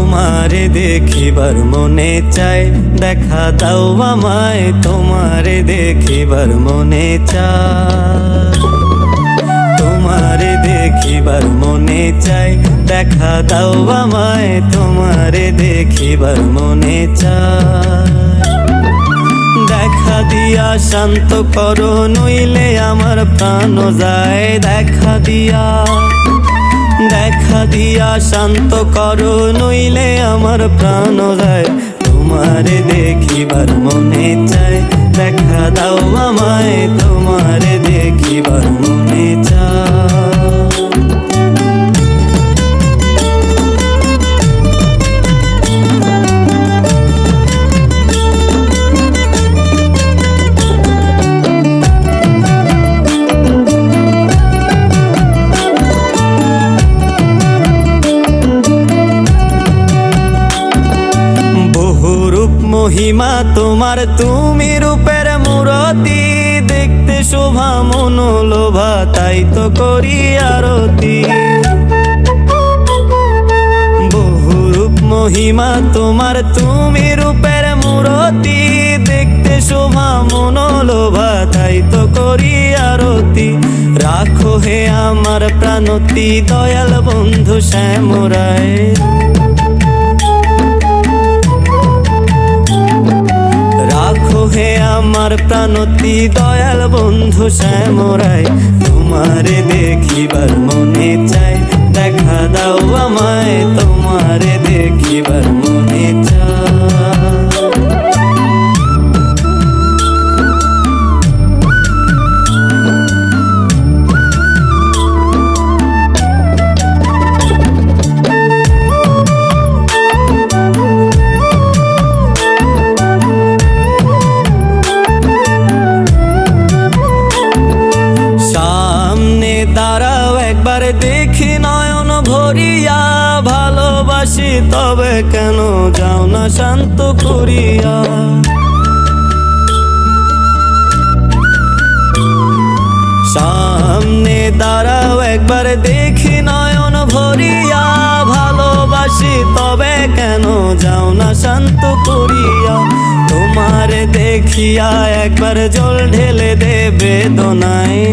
তোমারে দেখিবার মনে চায়, দেখা দাও আমায় তোমারে দেখিবার মনে চায়। তোমারে দেখিবার মনে চায়, দেখা দাও আমায় তোমারে দেখিবার মনে চায়। দেখা দিয়া শান্ত করো নইলে আমার প্রাণ যায়। দেখা দিয়া শান্ত করো নইলে আমার প্রাণ যায়। তোমারে দেখিবার মনে চায়, দেখা দাও আমায় তোমারে দেখিবার মনে চায়। মহিমা তোমার, তুমি রূপের মূরতি, দেখতে শোভা মনোলোভা, তাই তো করি আরতি। বহুরূপ মহিমা তোমার, তুমি রূপের মূরতি, দেখতে শোভা মনোলোভা, তাই তো করি আরতি। রাখো হে আমার প্রাণতি, দয়াল বন্ধু শ্যামরায়। রাখো হে আমার প্রাণতি, দয়াল বন্ধু শ্যামরায়। তোমারে দেখিবার মনে চায়, দেখা দাও আমায় তোমারে দেখিবার মনে চায়। দাঁড়াও একবার দেখি নয়ন ভরিয়া, ভালোবাসি তবে কেন যাও না শান্ত করিয়া। সামনে দাঁড়াও একবার দেখি নয়ন ভরিয়া, ভালোবাসি তবে কেন যাও না শান্ত করিয়া। তোমারে দেখিয়া একবার জল ঢেলে দেবে বেদনায়।